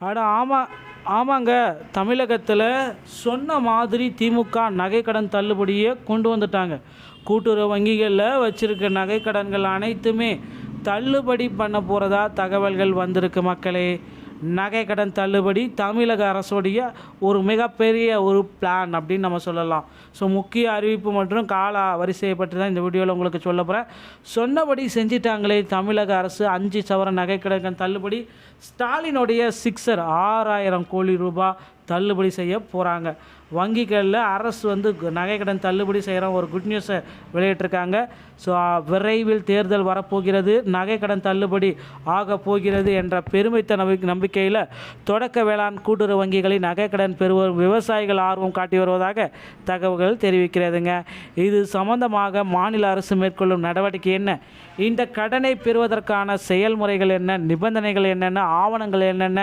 ஆமாங்க. தமிழகத்தில் சொன்ன மாதிரி திமுக நகைக்கடன் தள்ளுபடியை கொண்டு வந்துட்டாங்க. கூட்டுறவு வங்கிகளில் வச்சிருக்க நகைக்கடன்கள் அனைத்துமே தள்ளுபடி பண்ண போகிறதா தகவல்கள் வந்திருக்கு மக்களே. நகைக்கடன் தள்ளுபடி தமிழக அரசுடைய ஒரு மிகப்பெரிய ஒரு பிளான் அப்படின்னு நம்ம சொல்லலாம். ஸோ முக்கிய அறிவிப்பு மற்றும் கால வரிசையை பற்றி தான் இந்த வீடியோவில் உங்களுக்கு சொல்ல போகிறேன். சொன்னபடி செஞ்சிட்டாங்களே தமிழக அரசு. 5 சவரன் நகைக்கடன் தள்ளுபடி. ஸ்டாலினுடைய சிக்ஸர் 6000 கோடி ரூபாய் தள்ளுபடி செய்ய போகிறாங்க. வங்கிகளில் அரசு நகைக்கடன் தள்ளுபடி செய்கிற ஒரு குட் நியூஸை வெளியிட்டிருக்காங்க. ஸோ விரைவில் தேர்தல் வரப்போகிறது, நகைக்கடன் தள்ளுபடி ஆக போகிறது என்ற பெருமித்த நம்பிக்கையில் தொடக்க வேளாண் கூட்டுறவு வங்கிகளில் நகைக்கடன் பெறுவோர் விவசாயிகள் ஆர்வம் காட்டி வருவதாக தகவல்கள் தெரிவிக்கிறதுங்க. இது சம்பந்தமாக மாநில அரசு மேற்கொள்ளும் நடவடிக்கை என்ன, இந்த கடனை பெறுவதற்கான செயல்முறைகள் என்ன, நிபந்தனைகள் என்னென்ன, ஆவணங்கள் என்னென்ன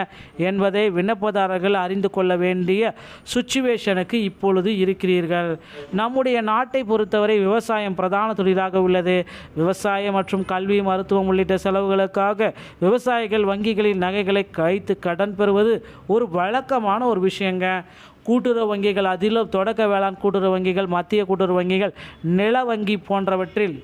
என்பதை விண்ணப்பதாரர்கள் அறிந்து கொள்ள வேண்டிய சுச்சுவேஷனுக்கு இப்பொழுது இருக்கிறீர்கள். நம்முடைய நாட்டை பொறுத்தவரை விவசாயம் பிரதான தொழிலாக உள்ளது. விவசாயம் மற்றும் கல்வி, மருத்துவம் உள்ளிட்ட செலவுகளுக்காக விவசாயிகள் வங்கிகளில் நகைகளை கைத்து கடன் பெறுவது ஒரு வழக்கமான ஒரு விஷயங்க. கூட்டுறவு வங்கிகள், அதிலும் தொடக்க வேளாண் கூட்டுறவு வங்கிகள், மத்திய கூட்டுறவு வங்கிகள், நில வங்கி போன்றவற்றில்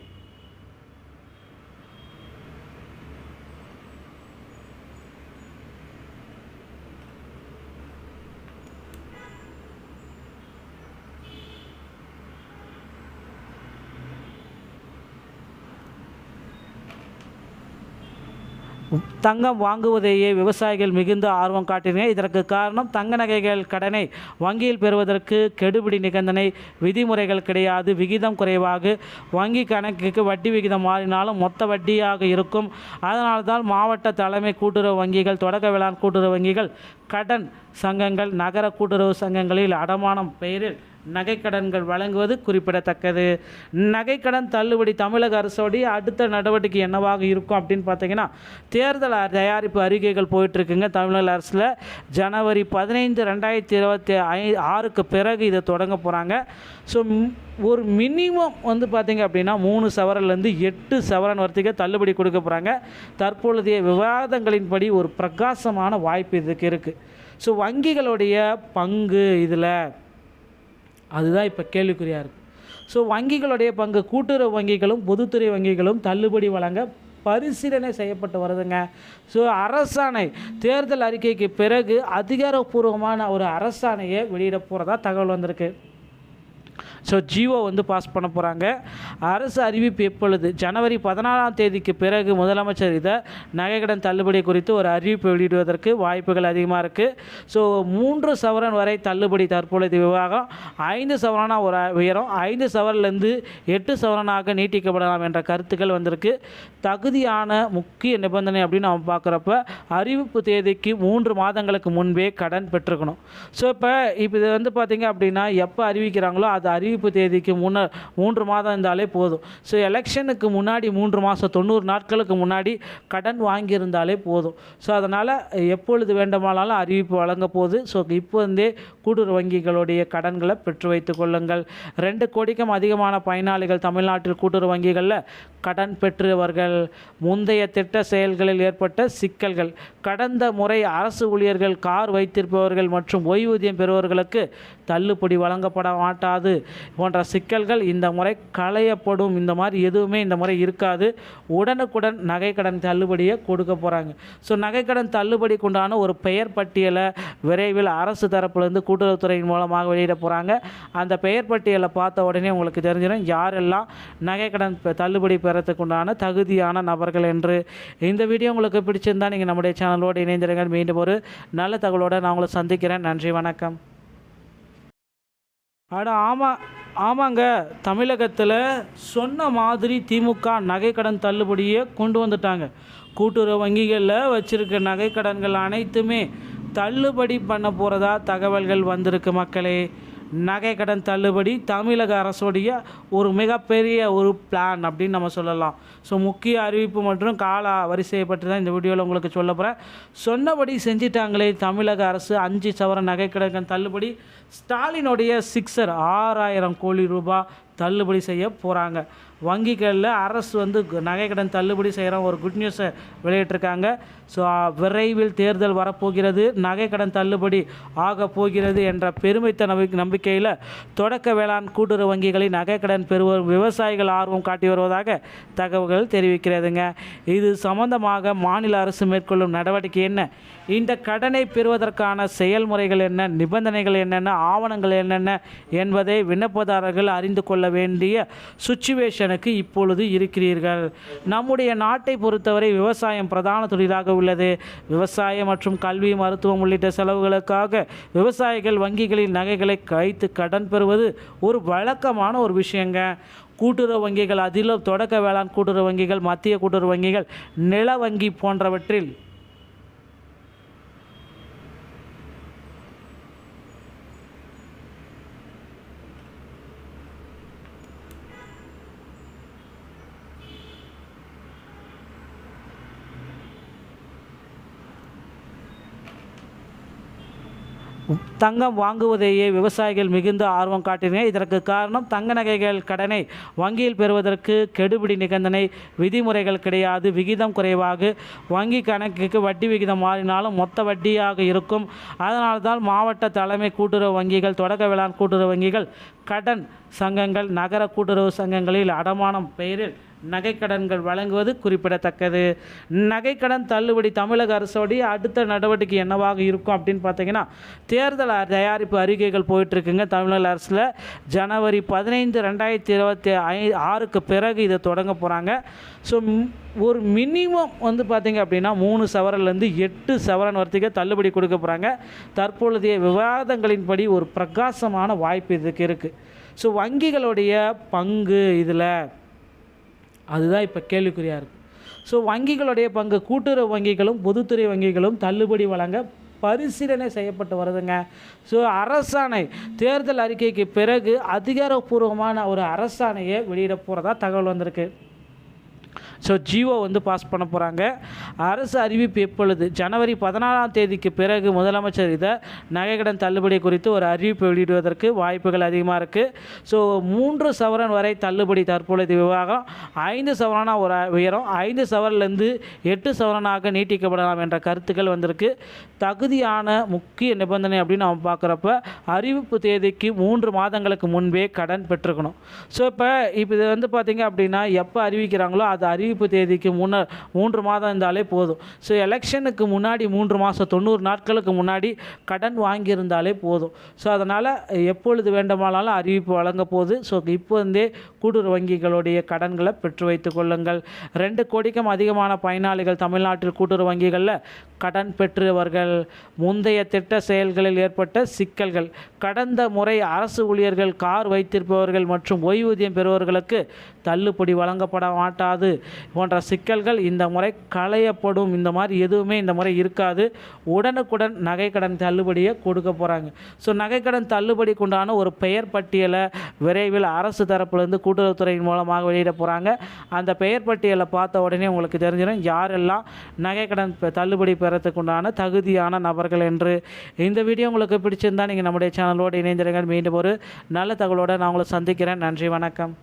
தங்கம் வாங்குவதையே விவசாயிகள் மிகுந்த ஆர்வம் காட்டினர். இதற்கு காரணம் தங்க நகைகள் கடனை வங்கியில் பெறுவதற்கு கெடுபிடி நிபந்தனை விதிமுறைகள் கிடையாது. விகிதம் குறைவாக வங்கி கணக்குக்கு வட்டி விகிதம் மாறினாலும் மொத்த வட்டியாக இருக்கும். அதனால்தான் மாவட்ட தலைமை கூட்டுறவு வங்கிகள், தொடக்க வேளாண் கூட்டுறவு வங்கிகள், கடன் சங்கங்கள், நகர கூட்டுறவு சங்கங்களில் அடமானம் பெயரில் நகைக்கடன்கள் வழங்குவது குறிப்பிடத்தக்கது. நகைக்கடன் தள்ளுபடி தமிழக அரசோடைய அடுத்த நடவடிக்கை என்னவாக இருக்கும் அப்படின்னு பார்த்தீங்கன்னா, தேர்தல் தயாரிப்பு அறிக்கைகள் போயிட்டுருக்குங்க. தமிழக அரசில் ஜனவரி 15, 2026க்கு பிறகு இதை தொடங்க போகிறாங்க. ஸோ ஒரு மினிமம் பார்த்திங்க அப்படின்னா 3 சவரன்லேருந்து 8 சவரன் வரைக்கும் தள்ளுபடி கொடுக்க போகிறாங்க. தற்பொழுதைய விவாதங்களின்படி ஒரு பிரகாசமான வாய்ப்பு இதுக்கு இருக்குது. ஸோ வங்கிகளுடைய பங்கு இதில் அதுதான் இப்போ கேள்விக்குறியாக இருக்குது. ஸோ வங்கிகளுடைய பங்கு, கூட்டுறவு வங்கிகளும் பொதுத்துறை வங்கிகளும் தள்ளுபடி வழங்க பரிசீலனை செய்யப்பட்டு வருதுங்க. ஸோ அரசாணை, தேர்தல் அறிக்கைக்கு பிறகு அதிகாரப்பூர்வமான ஒரு அரசாணையை வெளியிட போகிறதா தகவல் வந்திருக்கு. ஸோ ஜிஓ பாஸ் பண்ண போகிறாங்க. அரசு அறிவிப்பு எப்பொழுது? ஜனவரி 14ஆம் தேதிக்கு பிறகு முதலமைச்சர் இதை நகைக்கடன் தள்ளுபடி குறித்து ஒரு அறிவிப்பு வெளியிடுவதற்கு வாய்ப்புகள் அதிகமாக இருக்குது. ஸோ 3 சவரன் வரை தள்ளுபடி தற்பொழுது விவாகம் 5 சவரனாக ஒரு உயரம், 5 சவரன்லேருந்து 8 சவரனாக நீட்டிக்கப்படலாம் என்ற கருத்துக்கள் வந்திருக்கு. தகுதியான முக்கிய நிபந்தனை அப்படின்னு நம்ம பார்க்குறப்ப அறிவிப்பு தேதிக்கு 3 மாதங்களுக்கு முன்பே கடன் பெற்றுக்கணும். ஸோ இப்போ இது பார்த்திங்க அப்படின்னா எப்போ அறிவிக்கிறாங்களோ அது அறிவிப்பு தேதிக்கு 3 மாதம் இருந்தாலே போதும். ஸோ எலெக்ஷனுக்கு முன்னாடி 3 மாதம் 90 நாட்களுக்கு முன்னாடி கடன் வாங்கியிருந்தாலே போதும். ஸோ அதனால் எப்பொழுது வேண்டுமானாலும் அறிவிப்பு வழங்க போகுது. ஸோ இப்போ கூட்டுறவு வங்கிகளுடைய கடன்களை பெற்று வைத்து கொள்ளுங்கள். 2 கோடிக்கும் அதிகமான பயனாளிகள் தமிழ்நாட்டில் கூட்டுறவு வங்கிகளில் கடன் பெற்றவர்கள். முந்தைய திட்ட செயல்களில் ஏற்பட்ட சிக்கல்கள், கடந்த முறை அரசு ஊழியர்கள், கார் வைத்திருப்பவர்கள் மற்றும் ஓய்வூதியம் பெறுபவர்களுக்கு தள்ளுபடி வழங்கப்பட மாட்டாது போன்ற சிக்கல்கள் இந்த முறை களையப்படும். இந்த மாதிரி எதுவுமே இந்த முறை இருக்காது. உடனுக்குடன் நகைக்கடன் தள்ளுபடியை கொடுக்க போகிறாங்க. ஸோ நகைக்கடன் தள்ளுபடிக்கு உண்டான ஒரு பெயர் பட்டியலை விரைவில் அரசு தரப்புலேருந்து கூட்டுறவுத்துறையின் மூலமாக வெளியிட போகிறாங்க. அந்த பெயர் பட்டியலை பார்த்த உடனே உங்களுக்கு தெரிஞ்சிடும் யாரெல்லாம் நகைக்கடன் தள்ளுபடி பெறத்துக்கு உண்டான தகுதியான நபர்கள் என்று. இந்த வீடியோ உங்களுக்கு பிடிச்சிருந்தால் நீங்கள் நம்முடைய சேனலோடு இணைந்திருங்கள். மீண்டும் ஒரு நல்ல தகவலோடு நான் உங்களை சந்திக்கிறேன். நன்றி, வணக்கம். ஆமாங்க. தமிழகத்தில் சொன்ன மாதிரி திமுக நகைக்கடன் தள்ளுபடியை கொண்டு வந்துட்டாங்க. கூட்டுறவு வங்கிகளில் வச்சிருக்க நகைக்கடன்கள் அனைத்துமே தள்ளுபடி பண்ண போகிறதா தகவல்கள் வந்திருக்கு மக்களே. நகைக்கடன் தள்ளுபடி தமிழக அரசுடைய ஒரு மிகப்பெரிய ஒரு பிளான் அப்படின்னு நம்ம சொல்லலாம். ஸோ முக்கிய அறிவிப்பு மற்றும் கால வரிசையை பற்றி தான் இந்த வீடியோவில் உங்களுக்கு சொல்ல போகிறேன். சொன்னபடி செஞ்சிட்டாங்களே தமிழக அரசு. 5 சவரன் நகைக்கடன் தள்ளுபடி. ஸ்டாலினுடைய சிக்ஸர் 6000 கோடி ரூபாய் தள்ளுபடி செய்ய போகிறாங்க. வங்கிகளில் அரசு வந்து நகை கடன் தள்ளுபடி செய்கிற ஒரு குட் நியூஸை வெளியிட்டிருக்காங்க. ஸோ விரைவில் தேர்தல் வரப்போகிறது, நகை கடன் தள்ளுபடி ஆக போகிறது என்ற பெருமித்த நம்பிக்கையில் தொடக்க வேளாண் கூட்டுறவு வங்கிகளில் நகை கடன் பெறுவோர் விவசாயிகள் ஆர்வம் காட்டி வருவதாக தகவல்கள் தெரிவிக்கிறதுங்க. இது சம்பந்தமாக மாநில அரசு மேற்கொள்ளும் நடவடிக்கை என்ன, இந்த கடனை பெறுவதற்கான செயல்முறைகள் என்ன, நிபந்தனைகள் என்னென்ன, ஆவணங்கள் என்னென்ன என்பதை விண்ணப்பதாரர்கள் அறிந்து கொள்ள வேண்டிய சுச்சுவேஷனுக்கு இப்பொழுது இருக்கிறீர்கள். நம்முடைய நாட்டை பொறுத்தவரை விவசாயம் பிரதான தொழிலாக உள்ளது. விவசாயம் மற்றும் கல்வி, மருத்துவம் உள்ளிட்ட செலவுகளுக்காக விவசாயிகள் வங்கிகளில் நகைகளை வைத்து கடன் பெறுவது ஒரு வழக்கமான ஒரு விஷயங்க. கூட்டுறவு வங்கிகள், அதிலும் தொடக்க வேளாண் கூட்டுறவு வங்கிகள், மத்திய கூட்டுறவு வங்கிகள், நில வங்கி போன்றவற்றில் தங்கம் வாங்குவதையே விவசாயிகள் மிகுந்த ஆர்வம் காட்டினர். இதற்கு காரணம் தங்க நகைகள் கடனை வங்கியில் பெறுவதற்கு கெடுபிடி நிபந்தனை, விதிமுறைகள் கிடையாது, விகிதம் குறைவாக, வங்கி கணக்குக்கு வட்டி விகிதம் மாறினாலும் மொத்த வட்டியாக இருக்கும். அதனால்தான் மாவட்ட தலைமை கூட்டுறவு வங்கிகள், தொடக்க வேளாண் கூட்டுறவு வங்கிகள், கடன் சங்கங்கள், நகர கூட்டுறவு சங்கங்களில் அடமானம் பெயரில் நகைக்கடன்கள் வழங்குவது குறிப்பிடத்தக்கது. நகைக்கடன் தள்ளுபடி தமிழக அரசோடைய அடுத்த நடவடிக்கை என்னவாக இருக்கும் அப்படின்னு பார்த்தீங்கன்னா, தேர்தல் தயாரிப்பு அறிக்கைகள் போயிட்டுருக்குங்க. தமிழக அரசில் ஜனவரி 15, 2026 பிறகு இதை தொடங்க போகிறாங்க. ஸோ ஒரு மினிமம் வந்து பார்த்திங்க அப்படின்னா 3 சவரன்லேருந்து 8 சவரன் வரைக்கும் தள்ளுபடி கொடுக்க போகிறாங்க. தற்பொழுதைய விவாதங்களின்படி ஒரு பிரகாசமான வாய்ப்பு இதுக்கு இருக்குது. ஸோ வங்கிகளுடைய பங்கு இதில் அதுதான் இப்போ கேள்விக்குறியாக இருக்குது. ஸோ வங்கிகளுடைய பங்கு, கூட்டுறவு வங்கிகளும் பொதுத்துறை வங்கிகளும் தள்ளுபடி வழங்க பரிசீலனை செய்யப்பட்டு வருதுங்க. ஸோ அரசாணை, தேர்தல் அறிக்கைக்கு பிறகு அதிகாரப்பூர்வமான ஒரு அரசாணையை வெளியிட போகிறதா தகவல் வந்திருக்கு. ஸோ ஜிஓ வந்து பாஸ் பண்ண போகிறாங்க. அரசு அறிவிப்பு எப்பொழுது? ஜனவரி 14 பிறகு முதலமைச்சர் இதை நகைக்கடன் தள்ளுபடி குறித்து ஒரு அறிவிப்பு வெளியிடுவதற்கு வாய்ப்புகள் அதிகமாக இருக்குது. ஸோ 3 சவரன் வரை தள்ளுபடி தற்பொழுது விவாகம் 5 சவரனாக ஒரு உயரம், 5 சவரன்லேருந்து 8 சவரனாக நீட்டிக்கப்படலாம் என்ற கருத்துக்கள் வந்திருக்கு. தகுதியான முக்கிய நிபந்தனை அப்படின்னு நம்ம பார்க்குறப்ப அறிவிப்பு தேதிக்கு 3 மாதங்களுக்கு முன்பே கடன் பெற்றுக்கணும். ஸோ இப்போ இது வந்து பார்த்திங்க அப்படின்னா எப்போ அறிவிக்கிறாங்களோ அது அறிவிப்பு தேதிக்கு முன்னர் 3 மாதம் இருந்தாலே போதும். ஸோ எலெக்ஷனுக்கு முன்னாடி 3 மாதம் 90 நாட்களுக்கு முன்னாடி கடன் வாங்கியிருந்தாலே போதும். ஸோ அதனால் எப்பொழுது வேண்டுமானாலும் அறிவிப்பு வழங்க போகுது. ஸோ இப்போ இருந்தே கூட்டுறவு வங்கிகளுடைய கடன்களை பெற்று வைத்துக் கொள்ளுங்கள். 2 கோடிக்கும் அதிகமான பயனாளிகள் தமிழ்நாட்டில் கூட்டுறவு வங்கிகளில் கடன் பெற்றவர்கள். முந்தைய திட்ட செயல்களில் ஏற்பட்ட சிக்கல்கள், கடந்த முறை அரசு ஊழியர்கள், கார் வைத்திருப்பவர்கள் மற்றும் ஓய்வூதியம் பெறுவர்களுக்கு தள்ளுபடி வழங்கப்பட மாட்டாது போன்ற சிக்கல்கள் இந்த முறை களையப்படும். இந்த மாதிரி எதுவுமே இந்த முறை இருக்காது. உடனுக்குடன் நகைக்கடன் தள்ளுபடியை கொடுக்க போகிறாங்க. ஸோ நகைக்கடன் தள்ளுபடிக்கு உண்டான ஒரு பெயர் பட்டியலை விரைவில் அரசு தரப்புலேருந்து கூட்டுறவுத்துறையின் மூலமாக வெளியிட போகிறாங்க. அந்த பெயர் பட்டியலை பார்த்த உடனே உங்களுக்கு தெரிஞ்சிடும் யாரெல்லாம் நகைக்கடன் தள்ளுபடி பெறத்துக்கு உண்டான தகுதியான நபர்கள் என்று. இந்த வீடியோ உங்களுக்கு பிடிச்சிருந்தால் நீங்கள் நம்முடைய சேனலோடு இணைந்திருங்கள். மீண்டும் ஒரு நல்ல தகவலோடு நான் உங்களை சந்திக்கிறேன். நன்றி, வணக்கம்.